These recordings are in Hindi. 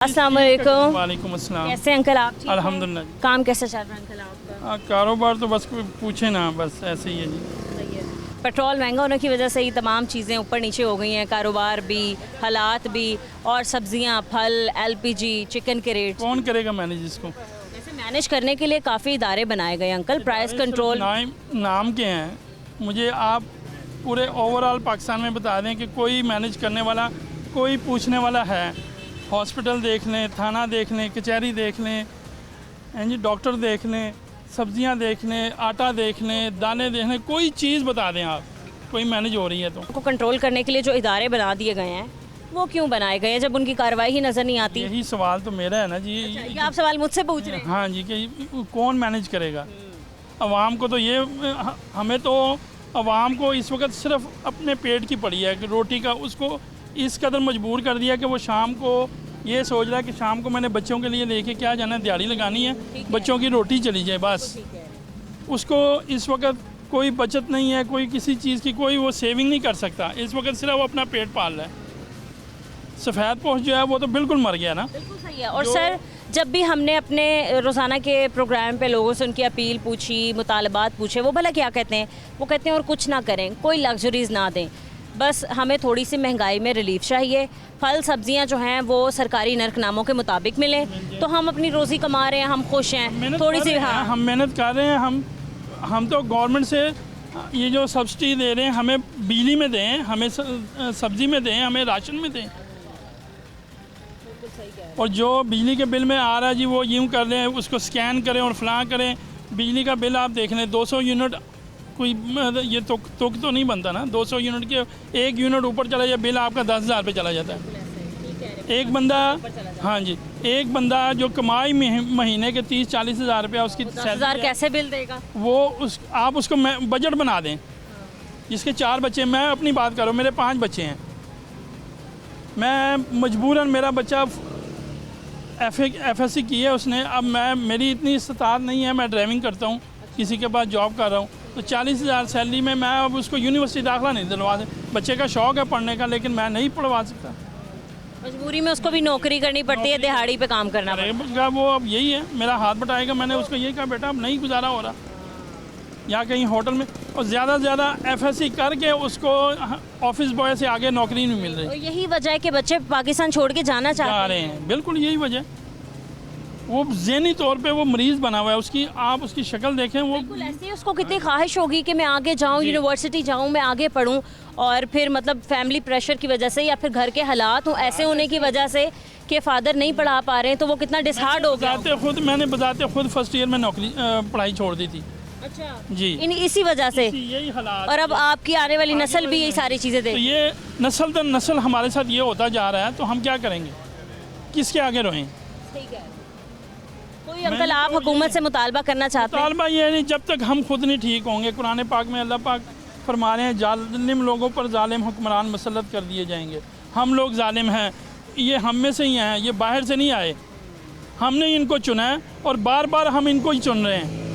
अस्सलाम वालेकुम। वालेकुम अस्सलाम। कैसे अंकल आप? ठीक हैं? अल्हम्दुलिल्लाह जी। काम कैसा चल रहा है अंकल आपका? कारोबार तो बस कोई पूछे ना, बस ऐसे ही है जी। सही है। पेट्रोल महंगा होने की वजह से ही तमाम चीज़ें ऊपर नीचे हो गई हैं, कारोबार भी, हालात भी, और सब्जियां, फल, एलपीजी, चिकन के रेट। कौन करेगा मैनेज इसको? वैसे मैनेज करने के लिए काफ़ी इदारे बनाए गए अंकल, प्राइस कंट्रोल। नाम के हैं, मुझे आप पूरे ओवरऑल पाकिस्तान में बता दें कि कोई मैनेज करने वाला, कोई पूछने वाला है? हॉस्पिटल देख लें, थाना देख लें, कचहरी देख लें, जी डॉक्टर देख लें, सब्जियां देख लें, आटा देख लें, दाने देख लें, कोई चीज़ बता दें आप, कोई मैनेज हो रही है तो। को कंट्रोल करने के लिए जो इदारे बना दिए गए हैं वो क्यों बनाए गए हैं जब उनकी कार्रवाई ही नज़र नहीं आती? यही सवाल तो मेरा है ना जी। अच्छा, ये आप सवाल मुझसे पूछ रहे हैं? हाँ जी, कि कौन मैनेज करेगा अवाम को? तो ये हमें तो अवाम को इस वक्त सिर्फ अपने पेट की पड़ी है कि रोटी का, उसको इस कदर मजबूर कर दिया कि वो शाम को ये सोच रहा है कि शाम को मैंने बच्चों के लिए लेके क्या जाना है, दिहाड़ी लगानी है, बच्चों की रोटी चली जाए बस। उसको इस वक्त कोई बचत नहीं है, कोई किसी चीज़ की कोई वो सेविंग नहीं कर सकता। इस वक्त सिर्फ वो अपना पेट पाल रहा है। सफ़ेद पोस्ट जो है वो तो बिल्कुल मर गया ना। बिल्कुल सही है। और सर, जब भी हमने अपने रोज़ाना के प्रोग्राम पे लोगों से उनकी अपील पूछी, मुतालबात पूछे, वो भला क्या कहते हैं? वो कहते हैं और कुछ ना करें, कोई लग्जरीज़ ना दें, बस हमें थोड़ी सी महंगाई में रिलीफ चाहिए, फल सब्जियां जो हैं वो सरकारी नरकनामों के मुताबिक मिलें, तो हम अपनी रोज़ी कमा रहे हैं, हम खुश हैं। थोड़ी सी हम मेहनत कर रहे हैं। हम तो गवर्नमेंट से ये जो सब्सिडी दे रहे हैं, हमें बिजली में दें, हमें सब्ज़ी में दें, हमें राशन में दें। और जो बिजली के बिल में आ रहा है जी, वो यूँ कर रहे हैं, उसको स्कैन करें और फलां करें। बिजली का बिल आप देख लें, 200 यूनिट, कोई ये तुक तो नहीं बनता ना। 200 यूनिट के 1 यूनिट ऊपर चला जाए, बिल आपका 10,000 पे चला जाता है। एक बंदा, हाँ जी, एक बंदा जो कमाई महीने के 30-40 हज़ार रुपया उसकी 10,000 कैसे बिल देगा? वो आप उसको बजट बना दें। जिसके 4 बच्चे, मैं अपनी बात करूँ, मेरे 5 बच्चे हैं, मैं मजबूरन, मेरा बच्चा FSC की है उसने, अब मेरी इतनी इस्तात नहीं है, मैं ड्राइविंग करता हूँ, किसी के पास जॉब कर रहा हूँ, तो 40,000 सैलरी में मैं अब उसको यूनिवर्सिटी दाखिला नहीं दिलवा दे। बच्चे का शौक़ है पढ़ने का, लेकिन मैं नहीं पढ़वा सकता। मजबूरी में उसको भी नौकरी करनी पड़ती है, दिहाड़ी पे काम करना पड़ता है। वो अब यही है, मेरा हाथ बटाएगा। मैंने उसको यही कहा, बेटा अब नहीं गुजारा हो रहा, या कहीं होटल में, और ज़्यादा से ज़्यादा FSC करके उसको ऑफिस बॉय से आगे नौकरी नहीं मिल रही। और यही वजह है कि बच्चे पाकिस्तान छोड़ के जाना जा रहे हैं। बिल्कुल यही वजह। वो ज़हनी तौर पे वो मरीज़ बना हुआ है। उसकी आप उसकी शक्ल देखें, वो बिल्कुल ऐसे ही उसको कितनी ख्वाहिश होगी कि मैं आगे जाऊँ, यूनिवर्सिटी जाऊँ, मैं आगे पढूं, और फिर मतलब फैमिली प्रेशर की वजह से या फिर घर के हालात हो ऐसे होने की वजह से कि फादर नहीं पढ़ा पा रहे हैं, तो वो कितना डिसहार्ड हो गया। मैंने बताते खुद फर्स्ट ईयर में नौकरी पढ़ाई छोड़ दी थी। अच्छा जी, इसी वजह से यही हालात। और अब आपकी आने वाली नस्ल भी यही सारी चीज़ें तो देख। ये नस्ल दर नस्ल हमारे साथ ये होता जा रहा है, तो हम क्या करेंगे? किसके आगे रोएं? ठीक है। कोई अंकल आप हुकूमत से मुतालबा करना चाहते हैं? मुतालबा ये नहीं, जब तक हम खुद नहीं ठीक होंगे। कुरान पाक में अल्लाह पाक फरमा रहे हैं, जालिम लोगों पर जालिम हुक्मरान मुसल्लत कर दिए जाएंगे। हम लोग जालिम हैं, ये हम में से ही हैं, ये बाहर से नहीं आए, हमने इनको चुना है और बार बार हम इनको ही चुन रहे हैं।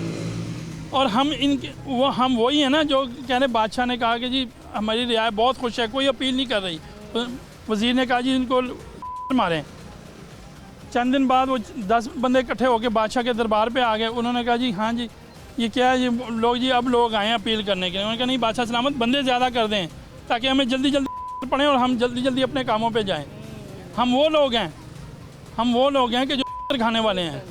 और हम वही है ना जो कह रहे, बादशाह ने कहा कि जी हमारी रियायत बहुत खुश है, कोई अपील नहीं कर रही। वज़ीर ने कहा जी इनको मारें। चंद दिन बाद वो 10 बंदे इकट्ठे होकर बादशाह के दरबार पे आ गए। उन्होंने कहा जी हाँ जी, ये क्या है जी लोग, जी अब लोग आए हैं अपील करने के लिए। उन्होंने कहा नहीं बादशाह सलामत, बंदे ज़्यादा कर दें ताकि हमें जल्दी जल्दी पढ़ें और हम जल्दी जल्दी अपने कामों पे जाएं। हम वो लोग हैं कि जो खाने वाले हैं।